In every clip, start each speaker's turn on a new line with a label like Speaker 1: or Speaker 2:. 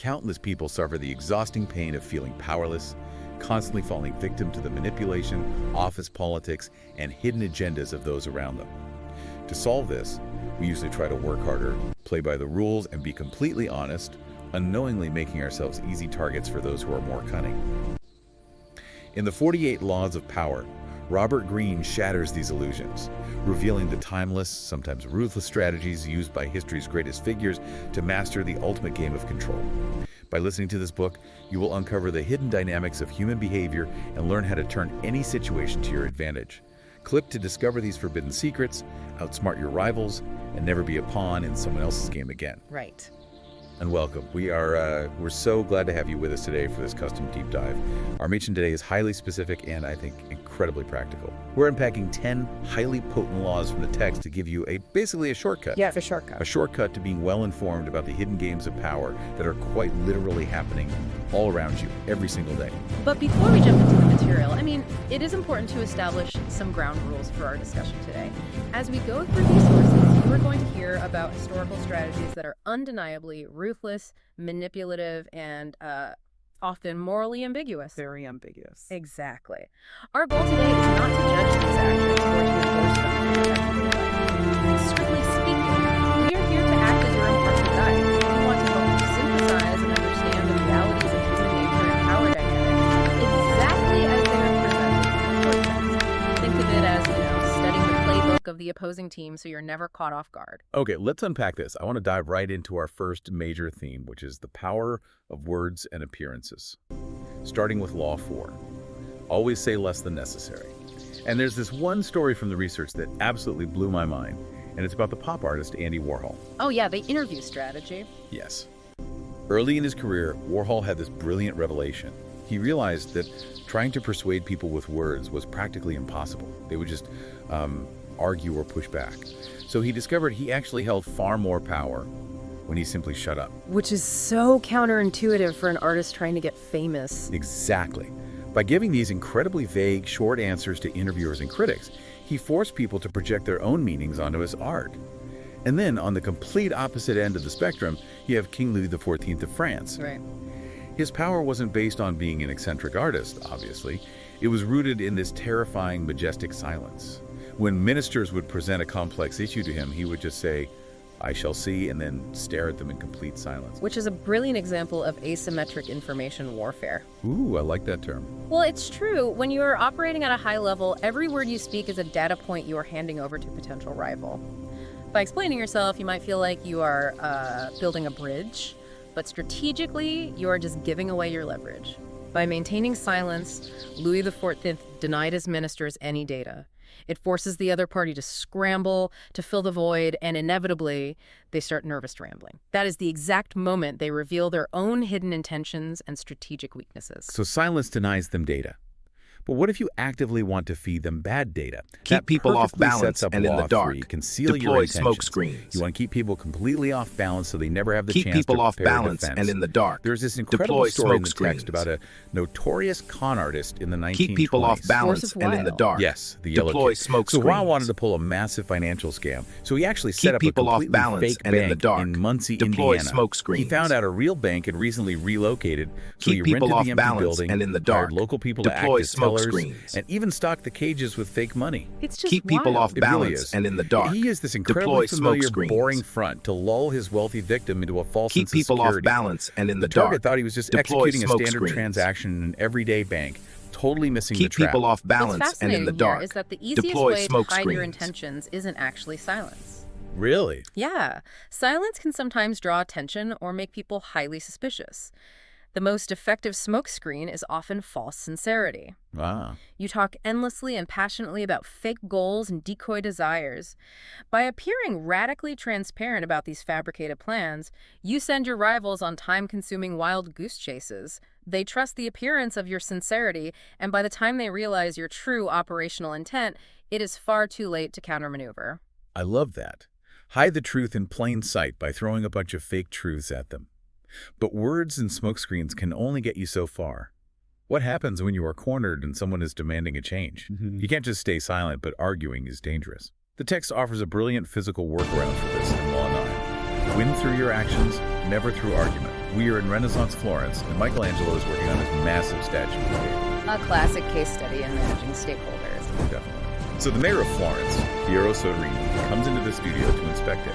Speaker 1: countless people suffer the exhausting pain of feeling powerless, constantly falling victim to the manipulation, office politics, and hidden agendas of those around them. To solve this, we usually try to work harder, play by the rules, and be completely honest, unknowingly making ourselves easy targets for those who are more cunning. In the 48 Laws of Power, Robert Greene shatters these illusions, revealing the timeless, sometimes ruthless strategies used by history's greatest figures to master the ultimate game of control. By listening to this book, you will uncover the hidden dynamics of human behavior and learn how to turn any situation to your advantage. Click to discover these forbidden secrets, outsmart your rivals, and never be a pawn in someone else's game again.
Speaker 2: Right.
Speaker 1: And welcome. We're so glad to have you with us today for this custom deep dive. Our mission today is highly specific and I think incredibly practical. We're unpacking 10 highly potent laws from the text to give you basically a shortcut.
Speaker 2: Yeah, a shortcut.
Speaker 1: A shortcut to being well informed about the hidden games of power that are quite literally happening all around you every single day.
Speaker 2: But before we jump into the material, it is important to establish some ground rules for our discussion today. As we go through these sources, you are going to hear about historical strategies that are undeniably ruthless, manipulative, and often morally ambiguous.
Speaker 3: Very ambiguous.
Speaker 2: Exactly. Our goal today is not to judge these actions or to endorse them for your everyday life. Strictly speaking, we are here to act as your impartial guide. We want to help you synthesize and understand the realities of human nature and power dynamics exactly as they are presented in the text. Think of it as, studying the playbook of the opposing team so you're never caught off guard.
Speaker 1: Okay, let's unpack this. I want to dive right into our first major theme, which is the power of words and appearances. Starting with Law 4. Always say less than necessary. And there's this one story from the research that absolutely blew my mind, and it's about the pop artist Andy Warhol.
Speaker 2: Oh yeah, the interview strategy.
Speaker 1: Yes. Early in his career, Warhol had this brilliant revelation. He realized that trying to persuade people with words was practically impossible. They would just argue or push back. So he discovered he actually held far more power when he simply shut up.
Speaker 2: Which is so counterintuitive for an artist trying to get famous.
Speaker 1: Exactly. By giving these incredibly vague, short answers to interviewers and critics, he forced people to project their own meanings onto his art. And then, on the complete opposite end of the spectrum, you have King Louis XIV of France.
Speaker 2: Right.
Speaker 1: His power wasn't based on being an eccentric artist, obviously. It was rooted in this terrifying, majestic silence. When ministers would present a complex issue to him, he would just say, "I shall see," and then stare at them in complete silence.
Speaker 2: Which is a brilliant example of asymmetric information warfare.
Speaker 1: Ooh, I like that term.
Speaker 2: Well, it's true. When you're operating at a high level, every word you speak is a data point you are handing over to a potential rival. By explaining yourself, you might feel like you are building a bridge, but strategically, you are just giving away your leverage. By maintaining silence, Louis XIV denied his ministers any data. It forces the other party to scramble, to fill the void, and inevitably, they start nervous rambling. That is the exact moment they reveal their own hidden intentions and strategic weaknesses.
Speaker 1: So silence denies them data. But what if you actively want to feed them bad data?
Speaker 4: Keep people off balance and in the dark.
Speaker 1: Conceal your
Speaker 4: Deploy
Speaker 1: intentions.
Speaker 4: smoke screens.
Speaker 1: You want to keep people completely off balance so they never have the
Speaker 4: Keep
Speaker 1: chance
Speaker 4: people
Speaker 1: to
Speaker 4: off
Speaker 1: prepare a
Speaker 4: balance
Speaker 1: defense.
Speaker 4: and in the dark.
Speaker 1: There's this incredible
Speaker 4: Deploy
Speaker 1: story in the
Speaker 4: smoke screens.
Speaker 1: text about a notorious con artist in the 1920s.
Speaker 4: Keep people off balance and in the dark.
Speaker 1: Yes, the yellow
Speaker 4: Deploy
Speaker 1: kid.
Speaker 4: smoke
Speaker 1: So
Speaker 4: screens.
Speaker 1: Warhol wanted to pull a massive financial scam. So he actually set
Speaker 4: Keep
Speaker 1: up a
Speaker 4: people off
Speaker 1: completely
Speaker 4: balance
Speaker 1: fake
Speaker 4: and in
Speaker 1: bank
Speaker 4: the dark.
Speaker 1: in Muncie,
Speaker 4: Deploy
Speaker 1: Indiana.
Speaker 4: smoke screens.
Speaker 1: He found out a real bank had recently relocated, so
Speaker 4: Keep
Speaker 1: he
Speaker 4: people
Speaker 1: rented
Speaker 4: off
Speaker 1: the empty
Speaker 4: balance
Speaker 1: building,
Speaker 4: and in the
Speaker 1: hired
Speaker 4: dark.
Speaker 1: local people to act
Speaker 4: Deploy
Speaker 1: as
Speaker 4: smoke
Speaker 1: tellers,
Speaker 4: screens.
Speaker 1: and even stocked the cages with fake money.
Speaker 2: It's just
Speaker 4: Keep people
Speaker 2: wild.
Speaker 4: off
Speaker 1: It really
Speaker 4: balance
Speaker 1: is.
Speaker 4: and in the dark.
Speaker 1: He used this
Speaker 4: Deploy
Speaker 1: incredibly
Speaker 4: smoke
Speaker 1: familiar,
Speaker 4: screens.
Speaker 1: boring front to lull his wealthy victim into a false
Speaker 4: Keep
Speaker 1: sense of
Speaker 4: people off
Speaker 1: security.
Speaker 4: balance and in the
Speaker 1: target
Speaker 4: dark.
Speaker 1: thought he was just
Speaker 4: Deploy
Speaker 1: executing a
Speaker 4: smoke
Speaker 1: standard
Speaker 4: screens.
Speaker 1: transaction in an everyday bank, totally missing
Speaker 4: Keep
Speaker 1: the trap.
Speaker 4: people off
Speaker 2: What's
Speaker 4: balance and
Speaker 2: fascinating
Speaker 4: in the dark.
Speaker 2: here is that the easiest
Speaker 4: Deploy
Speaker 2: way to
Speaker 4: smoke
Speaker 2: hide your
Speaker 4: screens.
Speaker 2: intentions isn't actually silence.
Speaker 1: Really?
Speaker 2: Yeah, silence can sometimes draw attention or make people highly suspicious. The most effective smokescreen is often false sincerity.
Speaker 1: Wow.
Speaker 2: You talk endlessly and passionately about fake goals and decoy desires. By appearing radically transparent about these fabricated plans, you send your rivals on time-consuming wild goose chases. They trust the appearance of your sincerity, and by the time they realize your true operational intent, it is far too late to countermaneuver.
Speaker 1: I love that. Hide the truth in plain sight by throwing a bunch of fake truths at them. But words and smokescreens can only get you so far. What happens when you are cornered and someone is demanding a change? You can't just stay silent, but arguing is dangerous. The text offers a brilliant physical workaround for this in Law 9. Win through your actions, never through argument. We are in Renaissance Florence, and Michelangelo is working on his massive statue of David.
Speaker 2: A classic case study in managing stakeholders.
Speaker 1: Definitely. So the mayor of Florence, Piero Soderini, comes into the studio to inspect it.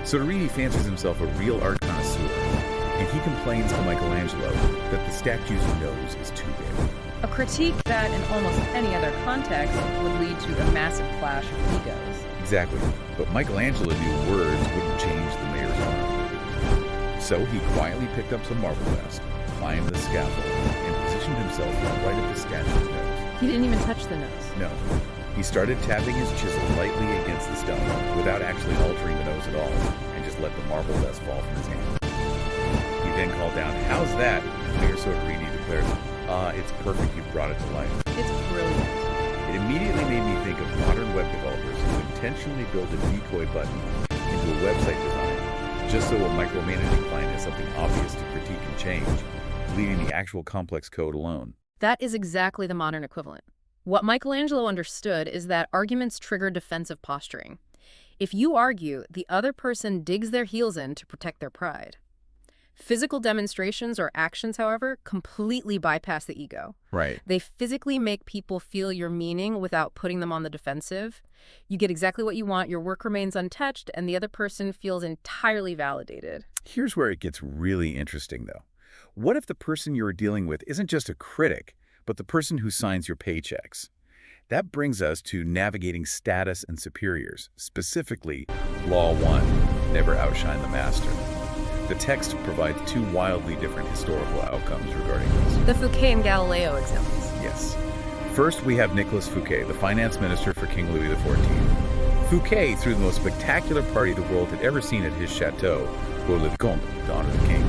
Speaker 1: Soderini fancies himself a real art connoisseur, and he complains to Michelangelo that the statue's nose is too big.
Speaker 2: A critique that, in almost any other context, would lead to a massive clash of egos.
Speaker 1: Exactly. But Michelangelo knew words wouldn't change the mayor's mind. So he quietly picked up some marble dust, climbed the scaffold, and positioned himself right at the statue's nose.
Speaker 2: He didn't even touch the nose.
Speaker 1: No. He started tapping his chisel lightly against the stone without actually altering the nose at all, and just let the marble dust fall from his hand. He then called down, "How's that?" Mayor Soderini declared, "It's perfect. You brought it to life."
Speaker 2: It's brilliant.
Speaker 1: It immediately made me think of modern web developers who intentionally build a decoy button into a website design, just so a micromanaging client has something obvious to critique and change, leaving the actual complex code alone.
Speaker 2: That is exactly the modern equivalent. What Michelangelo understood is that arguments trigger defensive posturing. If you argue, the other person digs their heels in to protect their pride. Physical demonstrations or actions, however, completely bypass the ego.
Speaker 1: Right.
Speaker 2: They physically make people feel your meaning without putting them on the defensive. You get exactly what you want, your work remains untouched, and the other person feels entirely validated.
Speaker 1: Here's where it gets really interesting, though. What if the person you're dealing with isn't just a critic, but the person who signs your paychecks? That brings us to navigating status and superiors, specifically Law 1, never outshine the master. The text provides two wildly different historical outcomes regarding this.
Speaker 2: The Fouquet and Galileo examples.
Speaker 1: Yes. First, we have Nicolas Fouquet, the finance minister for King Louis XIV. Fouquet threw the most spectacular party the world had ever seen at his chateau, pour le comte, to honor the king.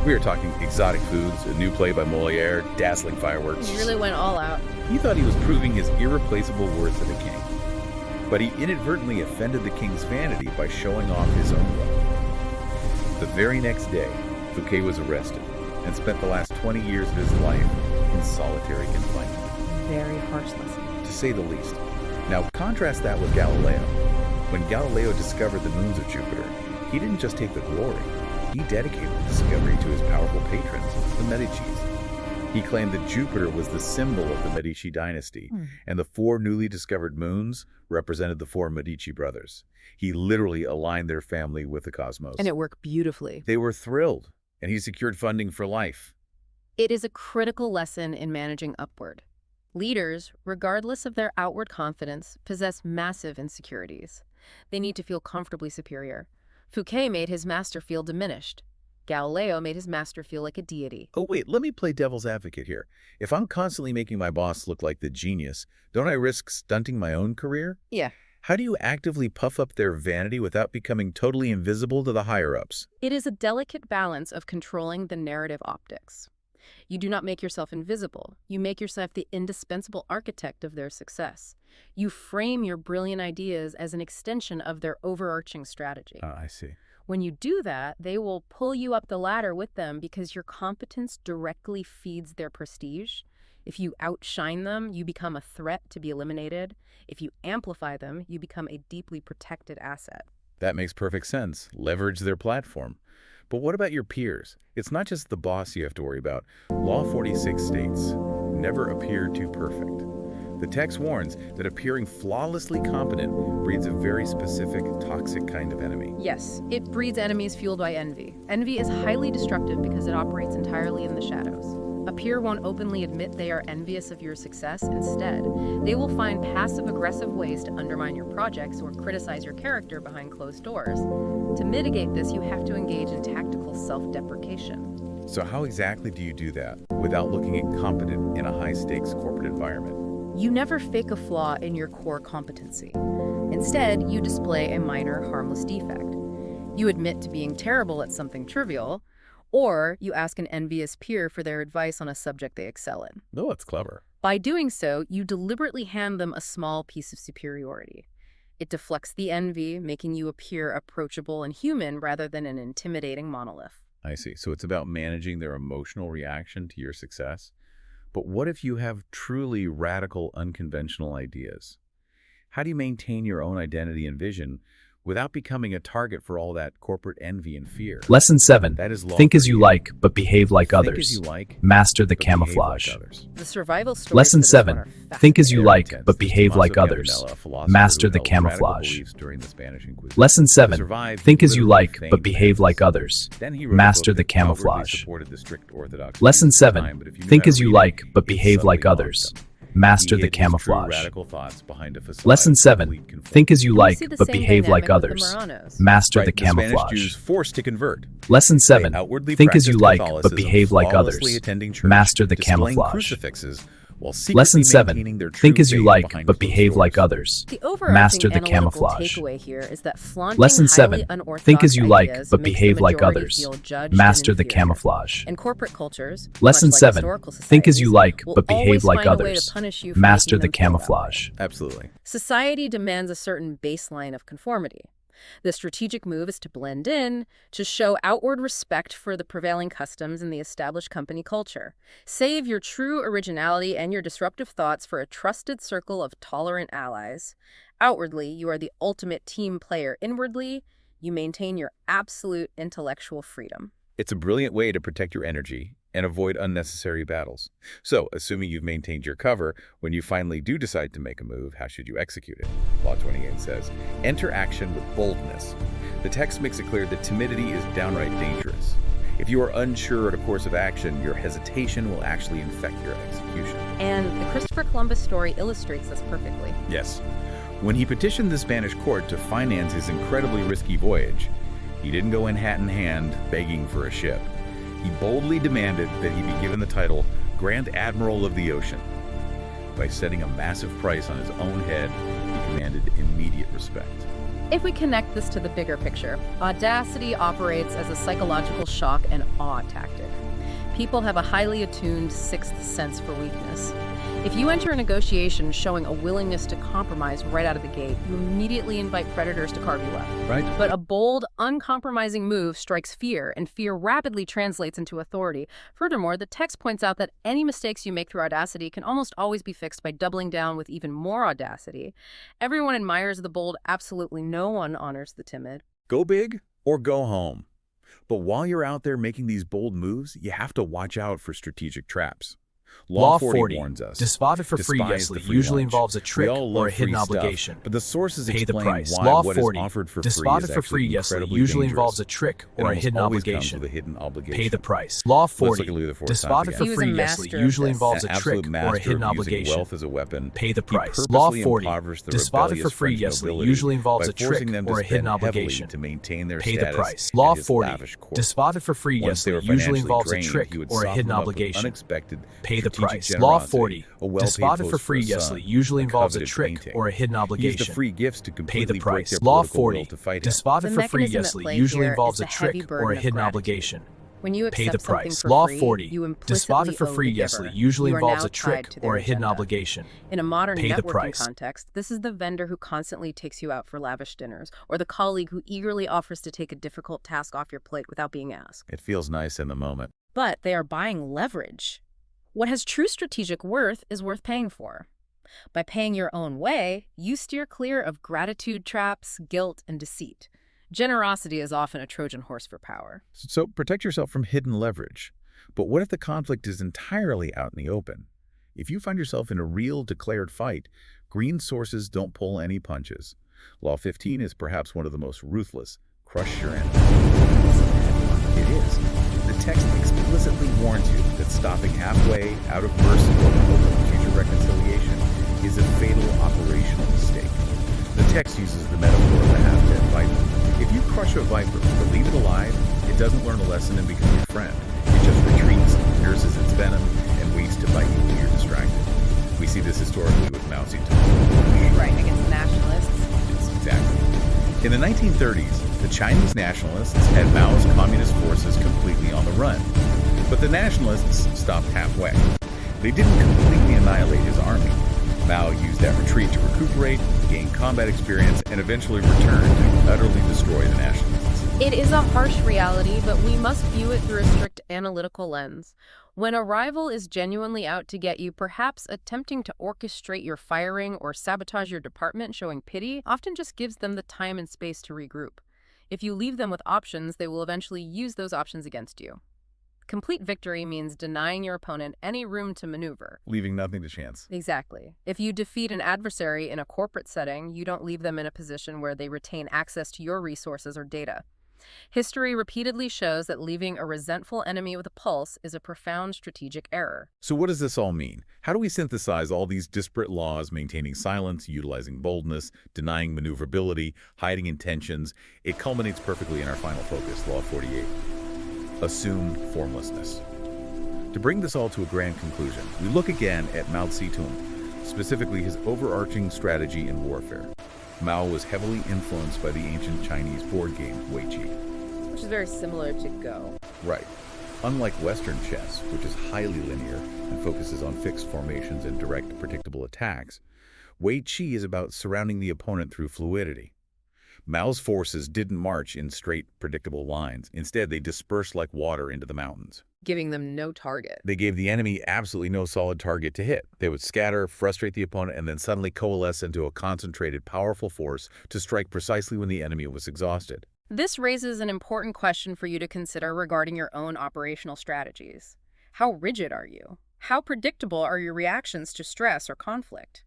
Speaker 1: We are talking exotic foods, a new play by Molière, dazzling fireworks.
Speaker 2: He really went all out.
Speaker 1: He thought he was proving his irreplaceable worth to the king. But he inadvertently offended the king's vanity by showing off his own wealth. The very next day, Fouquet was arrested and spent the last 20 years of his life in solitary confinement.
Speaker 2: Very harsh lesson.
Speaker 1: To say the least. Now, contrast that with Galileo. When Galileo discovered the moons of Jupiter, he didn't just take the glory. He dedicated the discovery to his powerful patrons, the Medicis. He claimed that Jupiter was the symbol of the Medici dynasty, and the 4 newly discovered moons represented the 4 Medici brothers. He literally aligned their family with the cosmos.
Speaker 2: And it worked beautifully.
Speaker 1: They were thrilled, and he secured funding for life.
Speaker 2: It is a critical lesson in managing upward. Leaders, regardless of their outward confidence, possess massive insecurities. They need to feel comfortably superior. Fouquet made his master feel diminished. Galileo made his master feel like a deity.
Speaker 1: Oh, wait, let me play devil's advocate here. If I'm constantly making my boss look like the genius, don't I risk stunting my own career?
Speaker 2: Yeah.
Speaker 1: How do you actively puff up their vanity without becoming totally invisible to the higher-ups?
Speaker 2: It is a delicate balance of controlling the narrative optics. You do not make yourself invisible. You make yourself the indispensable architect of their success. You frame your brilliant ideas as an extension of their overarching strategy.
Speaker 1: I see.
Speaker 2: When you do that, they will pull you up the ladder with them because your competence directly feeds their prestige. If you outshine them, you become a threat to be eliminated. If you amplify them, you become a deeply protected asset.
Speaker 1: That makes perfect sense. Leverage their platform. But what about your peers? It's not just the boss you have to worry about. Law 46 states, never appear too perfect. The text warns that appearing flawlessly competent breeds a very specific, toxic kind of enemy.
Speaker 2: Yes, it breeds enemies fueled by envy. Envy is highly destructive because it operates entirely in the shadows. A peer won't openly admit they are envious of your success. Instead, they will find passive-aggressive ways to undermine your projects or criticize your character behind closed doors. To mitigate this, you have to engage in tactical self-deprecation.
Speaker 1: So how exactly do you do that without looking incompetent in a high-stakes corporate environment?
Speaker 2: You never fake a flaw in your core competency. Instead, you display a minor, harmless defect. You admit to being terrible at something trivial, or you ask an envious peer for their advice on a subject they excel in.
Speaker 1: Oh, that's clever.
Speaker 2: By doing so, you deliberately hand them a small piece of superiority. It deflects the envy, making you appear approachable and human rather than an intimidating monolith.
Speaker 1: I see. So it's about managing their emotional reaction to your success. But what if you have truly radical, unconventional ideas? How do you maintain your own identity and vision without becoming a target for all that corporate envy and fear.
Speaker 3: Lesson 7.
Speaker 1: That is law
Speaker 3: Think as
Speaker 1: for
Speaker 3: you
Speaker 1: you.
Speaker 3: like, but behave like
Speaker 1: Think
Speaker 3: others.
Speaker 1: as you like,
Speaker 3: Master the
Speaker 1: but behave like
Speaker 3: camouflage.
Speaker 1: others.
Speaker 2: The survival stories
Speaker 3: Lesson
Speaker 2: for this one
Speaker 3: 7.
Speaker 2: are
Speaker 3: Think as you
Speaker 1: Very
Speaker 3: like,
Speaker 1: intense.
Speaker 3: but behave
Speaker 1: Tommaso
Speaker 3: like others.
Speaker 1: Campanella, a philosopher
Speaker 3: Master
Speaker 1: who
Speaker 3: the
Speaker 1: held radical
Speaker 3: camouflage.
Speaker 1: beliefs during the Spanish Inquisition.
Speaker 3: Lesson 7.
Speaker 1: survive,
Speaker 3: Think
Speaker 1: he
Speaker 3: as you
Speaker 1: literally
Speaker 3: like,
Speaker 1: feigned
Speaker 3: but behave like
Speaker 1: madness.
Speaker 3: others.
Speaker 1: Then he wrote a
Speaker 3: Master
Speaker 1: book
Speaker 3: the
Speaker 1: that outwardly
Speaker 3: camouflage.
Speaker 1: supported the strict orthodox
Speaker 3: Lesson
Speaker 1: beliefs of the
Speaker 3: 7.
Speaker 1: time, but if you knew
Speaker 3: Think
Speaker 1: how to
Speaker 3: as you
Speaker 1: read
Speaker 3: like,
Speaker 1: it,
Speaker 3: but
Speaker 1: you'd
Speaker 3: behave
Speaker 1: subtly
Speaker 3: like
Speaker 1: mock
Speaker 3: others.
Speaker 1: them.
Speaker 3: Master
Speaker 1: He
Speaker 3: the
Speaker 1: hid his true
Speaker 3: camouflage.
Speaker 1: radical thoughts behind a facade
Speaker 3: Lesson
Speaker 1: of
Speaker 3: 7.
Speaker 1: complete conformity.
Speaker 3: Think as you
Speaker 2: We
Speaker 3: like,
Speaker 2: see the
Speaker 3: but
Speaker 2: same
Speaker 3: behave like
Speaker 2: dynamic with the
Speaker 3: others.
Speaker 2: Marranos.
Speaker 3: Master
Speaker 1: Right,
Speaker 3: the
Speaker 1: Spanish
Speaker 3: camouflage.
Speaker 1: Jews forced to convert.
Speaker 3: Lesson 7.
Speaker 1: They outwardly
Speaker 3: Think as you
Speaker 1: practiced
Speaker 3: like, but
Speaker 1: Catholicism,
Speaker 3: behave like
Speaker 1: flawlessly
Speaker 3: others.
Speaker 1: attending church,
Speaker 3: Master the
Speaker 1: displaying
Speaker 3: camouflage.
Speaker 1: crucifixes, while secretly
Speaker 3: Lesson 7.
Speaker 1: maintaining their true
Speaker 3: Think as you
Speaker 1: faith
Speaker 3: like,
Speaker 1: behind
Speaker 3: but
Speaker 1: closed
Speaker 3: behave like
Speaker 1: doors.
Speaker 3: others.
Speaker 2: The overarching
Speaker 3: Master the
Speaker 2: analytical
Speaker 3: camouflage.
Speaker 2: takeaway here is that flaunting
Speaker 3: Lesson 7.
Speaker 2: highly unorthodox
Speaker 3: Think as you like,
Speaker 2: ideas
Speaker 3: but
Speaker 2: makes the
Speaker 3: behave like
Speaker 2: majority
Speaker 3: others.
Speaker 2: feel judged
Speaker 3: Master
Speaker 2: and
Speaker 3: the
Speaker 2: inferior.
Speaker 3: camouflage.
Speaker 2: In corporate cultures,
Speaker 3: Lesson
Speaker 2: much like
Speaker 3: 7.
Speaker 2: historical
Speaker 3: Think as you
Speaker 2: societies,
Speaker 3: like,
Speaker 2: will
Speaker 3: but behave
Speaker 2: always
Speaker 3: like
Speaker 2: find a way to
Speaker 3: others.
Speaker 2: punish you for
Speaker 3: Master
Speaker 2: making
Speaker 3: the
Speaker 2: them feel that way.
Speaker 3: camouflage.
Speaker 1: Absolutely.
Speaker 2: Society demands a certain baseline of conformity. The strategic move is to blend in, to show outward respect for the prevailing customs in the established company culture. Save your true originality and your disruptive thoughts for a trusted circle of tolerant allies. Outwardly, you are the ultimate team player. Inwardly, you maintain your absolute intellectual freedom.
Speaker 1: It's a brilliant way to protect your energy and avoid unnecessary battles. So, assuming you've maintained your cover, when you finally do decide to make a move, how should you execute it? Law 28 says, enter action with boldness. The text makes it clear that timidity is downright dangerous. If you are unsure of a course of action, your hesitation will actually infect your execution.
Speaker 2: And the Christopher Columbus story illustrates this perfectly.
Speaker 1: Yes. When he petitioned the Spanish court to finance his incredibly risky voyage, he didn't go in hat in hand begging for a ship. He boldly demanded that he be given the title Grand Admiral of the Ocean. By setting a massive price on his own head, he commanded immediate respect.
Speaker 2: If we connect this to the bigger picture, audacity operates as a psychological shock and awe tactic. People have a highly attuned sixth sense for weakness. If you enter a negotiation showing a willingness to compromise right out of the gate, you immediately invite predators to carve you up.
Speaker 1: Right?
Speaker 2: But a bold, uncompromising move strikes fear, and fear rapidly translates into authority. Furthermore, the text points out that any mistakes you make through audacity can almost always be fixed by doubling down with even more audacity. Everyone admires the bold, absolutely no one honors the timid.
Speaker 1: Go big or go home. But while you're out there making these bold moves, you have to watch out for strategic traps. Law 40 warns us.
Speaker 3: Despotted for free,
Speaker 1: Despise
Speaker 3: yes,
Speaker 1: the free
Speaker 3: usually
Speaker 1: lunch.
Speaker 3: involves a
Speaker 1: We
Speaker 3: trick
Speaker 1: all
Speaker 3: or
Speaker 1: love
Speaker 3: a hidden
Speaker 1: free stuff,
Speaker 3: obligation.
Speaker 1: but the sources
Speaker 3: Pay the
Speaker 1: explain
Speaker 3: price.
Speaker 1: why
Speaker 3: Law
Speaker 1: what
Speaker 3: 40.
Speaker 1: is offered for
Speaker 3: Despotted
Speaker 1: free
Speaker 3: for
Speaker 1: is
Speaker 3: free,
Speaker 1: actually
Speaker 3: yes,
Speaker 1: incredibly
Speaker 3: usually
Speaker 1: dangerous.
Speaker 3: involves a trick
Speaker 1: It
Speaker 3: or a
Speaker 1: almost
Speaker 3: hidden
Speaker 1: always comes
Speaker 3: obligation.
Speaker 1: with a hidden obligation.
Speaker 3: Pay the price. Law
Speaker 1: Let's
Speaker 3: 40.
Speaker 1: look at Louis XIV
Speaker 3: Despotted
Speaker 1: time
Speaker 3: for
Speaker 2: He was
Speaker 3: free,
Speaker 2: a
Speaker 3: yes,
Speaker 2: master of
Speaker 3: usually
Speaker 2: this.
Speaker 3: involves
Speaker 1: An
Speaker 3: a
Speaker 1: absolute
Speaker 3: trick or a
Speaker 1: master
Speaker 3: hidden
Speaker 1: of using
Speaker 3: obligation.
Speaker 1: wealth as a weapon.
Speaker 3: Pay the
Speaker 1: He
Speaker 3: price. Law
Speaker 1: purposely
Speaker 3: 40.
Speaker 1: impoverished the
Speaker 3: Despotted for
Speaker 1: rebellious
Speaker 3: free,
Speaker 1: French
Speaker 3: yes,
Speaker 1: nobility
Speaker 3: usually involves
Speaker 1: by
Speaker 3: a trick
Speaker 1: forcing them to
Speaker 3: or a hidden
Speaker 1: spend heavily
Speaker 3: obligation.
Speaker 1: to maintain their
Speaker 3: Pay the
Speaker 1: status
Speaker 3: price.
Speaker 1: at
Speaker 3: Law
Speaker 1: his
Speaker 3: 40.
Speaker 1: lavish court.
Speaker 3: Despotted for free,
Speaker 1: Once
Speaker 3: yes,
Speaker 1: they were
Speaker 3: usually
Speaker 1: financially
Speaker 3: involves a
Speaker 1: drained,
Speaker 3: trick
Speaker 1: he would
Speaker 3: or a
Speaker 1: soften
Speaker 3: hidden
Speaker 1: them up with
Speaker 3: obligation.
Speaker 1: unexpected
Speaker 3: Pay the
Speaker 1: strategic
Speaker 3: price. Law
Speaker 1: generosity,
Speaker 3: 40.
Speaker 1: a well-paid
Speaker 3: Despotted for
Speaker 1: post
Speaker 3: free,
Speaker 1: a
Speaker 3: yes,
Speaker 1: son,
Speaker 3: usually
Speaker 1: a
Speaker 3: involves a
Speaker 1: coveted
Speaker 3: trick
Speaker 1: painting.
Speaker 3: or a hidden
Speaker 1: He used
Speaker 3: obligation.
Speaker 1: the free gifts to
Speaker 3: Pay
Speaker 1: completely
Speaker 3: the
Speaker 1: break
Speaker 3: price.
Speaker 1: their
Speaker 3: Law
Speaker 1: political
Speaker 3: 40.
Speaker 1: will to fight him.
Speaker 3: Despotted
Speaker 2: The
Speaker 3: for free,
Speaker 2: mechanism
Speaker 3: yes,
Speaker 2: at play
Speaker 3: usually
Speaker 2: here
Speaker 3: involves
Speaker 2: is
Speaker 3: a
Speaker 2: the heavy
Speaker 3: trick or
Speaker 2: burden
Speaker 3: a
Speaker 2: of
Speaker 3: hidden
Speaker 2: gratitude.
Speaker 3: obligation.
Speaker 2: When you
Speaker 3: Pay
Speaker 2: accept
Speaker 3: the
Speaker 2: something
Speaker 3: price.
Speaker 2: for
Speaker 3: Law
Speaker 2: free,
Speaker 3: 40.
Speaker 2: you implicitly
Speaker 3: Despotted for
Speaker 2: owe
Speaker 3: free,
Speaker 2: the
Speaker 3: yes,
Speaker 2: giver.
Speaker 3: usually
Speaker 2: You are
Speaker 3: involves
Speaker 2: now
Speaker 3: a trick
Speaker 2: tied to
Speaker 3: or
Speaker 2: their
Speaker 3: a hidden
Speaker 2: agenda.
Speaker 3: obligation.
Speaker 2: In a modern
Speaker 3: Pay the
Speaker 2: networking
Speaker 3: price.
Speaker 2: context, this is the vendor who constantly takes you out for lavish dinners, or the colleague who eagerly offers to take a difficult task off your plate without being asked.
Speaker 1: It feels nice in the moment.
Speaker 2: But they are buying leverage. What has true strategic worth is worth paying for. By paying your own way, you steer clear of gratitude traps, guilt, and deceit. Generosity is often a Trojan horse for power.
Speaker 1: So protect yourself from hidden leverage. But what if the conflict is entirely out in the open? If you find yourself in a real declared fight, Greene sources don't pull any punches. Law 15 is perhaps one of the most ruthless. Crush your enemy. It is. The text explicitly warns you that stopping halfway, out of mercy or hope of future reconciliation, is a fatal operational mistake. The text uses the metaphor of the half-dead viper. If you crush a viper but leave it alive, it doesn't learn a lesson and become your friend. It just retreats, nurses its venom, and waits to bite you when you're distracted. We see this historically with Mao Zedong.
Speaker 2: Right, against the nationalists.
Speaker 1: Yes, exactly. In the 1930s, the Chinese nationalists had Mao's communist forces completely on the run. But the nationalists stopped halfway. They didn't completely annihilate his army. Mao used that retreat to recuperate, gain combat experience, and eventually return to utterly destroy the nationalists.
Speaker 2: It is a harsh reality, but we must view it through a strict analytical lens. When a rival is genuinely out to get you, perhaps attempting to orchestrate your firing or sabotage your department, showing pity, often just gives them the time and space to regroup. If you leave them with options, they will eventually use those options against you. Complete victory means denying your opponent any room to maneuver.
Speaker 1: Leaving nothing to chance.
Speaker 2: Exactly. If you defeat an adversary in a corporate setting, you don't leave them in a position where they retain access to your resources or data. History repeatedly shows that leaving a resentful enemy with a pulse is a profound strategic error.
Speaker 1: So what does this all mean? How do we synthesize all these disparate laws, maintaining silence, utilizing boldness, denying maneuverability, hiding intentions? It culminates perfectly in our final focus, Law 48. Assume formlessness. To bring this all to a grand conclusion, we look again at Mao Zedong, specifically his overarching strategy in warfare. Mao was heavily influenced by the ancient Chinese board game Weiqi.
Speaker 2: Which is very similar to Go.
Speaker 1: Right. Unlike Western chess, which is highly linear and focuses on fixed formations and direct, predictable attacks, Weiqi is about surrounding the opponent through fluidity. Mao's forces didn't march in straight, predictable lines. Instead, they dispersed like water into the mountains,
Speaker 2: Giving them no target.
Speaker 1: They gave the enemy absolutely no solid target to hit. They would scatter, frustrate the opponent, and then suddenly coalesce into a concentrated, powerful force to strike precisely when the enemy was exhausted.
Speaker 2: This raises an important question for you to consider regarding your own operational strategies. How rigid are you? How predictable are your reactions to stress or conflict?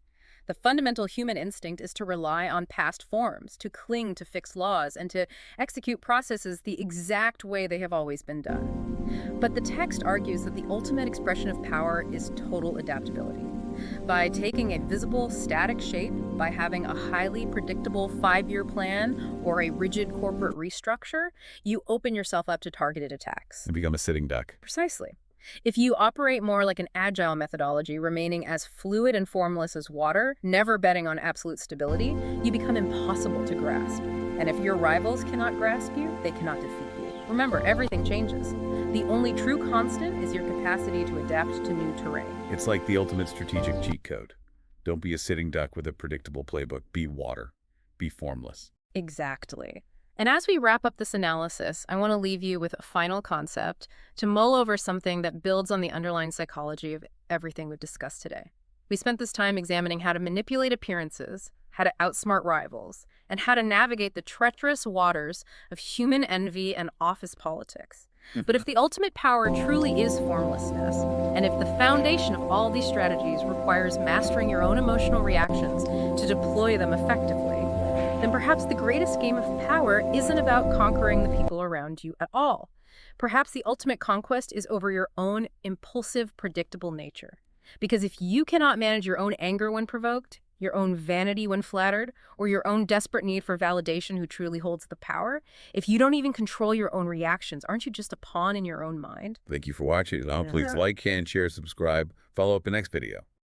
Speaker 2: The fundamental human instinct is to rely on past forms, to cling to fixed laws, and to execute processes the exact way they have always been done. But the text argues that the ultimate expression of power is total adaptability. By taking a visible, static shape, by having a highly predictable 5-year plan or a rigid corporate restructure, you open yourself up to targeted attacks.
Speaker 1: And become a sitting duck.
Speaker 2: Precisely. If you operate more like an agile methodology, remaining as fluid and formless as water, never betting on absolute stability, you become impossible to grasp. And if your rivals cannot grasp you, they cannot defeat you. Remember, everything changes. The only true constant is your capacity to adapt to new terrain.
Speaker 1: It's like the ultimate strategic cheat code. Don't be a sitting duck with a predictable playbook. Be water. Be formless.
Speaker 2: Exactly. And as we wrap up this analysis, I want to leave you with a final concept to mull over something that builds on the underlying psychology of everything we've discussed today. We spent this time examining how to manipulate appearances, how to outsmart rivals, and how to navigate the treacherous waters of human envy and office politics. But if the ultimate power truly is formlessness, and if the foundation of all these strategies requires mastering your own emotional reactions to deploy them effectively, then perhaps the greatest game of power isn't about conquering the people around you at all. Perhaps the ultimate conquest is over your own impulsive, predictable nature. Because if you cannot manage your own anger when provoked, your own vanity when flattered, or your own desperate need for validation who truly holds the power, if you don't even control your own reactions, aren't you just a pawn in your own mind?
Speaker 1: Thank you for watching. Now, please like and share, subscribe. Follow up the next video.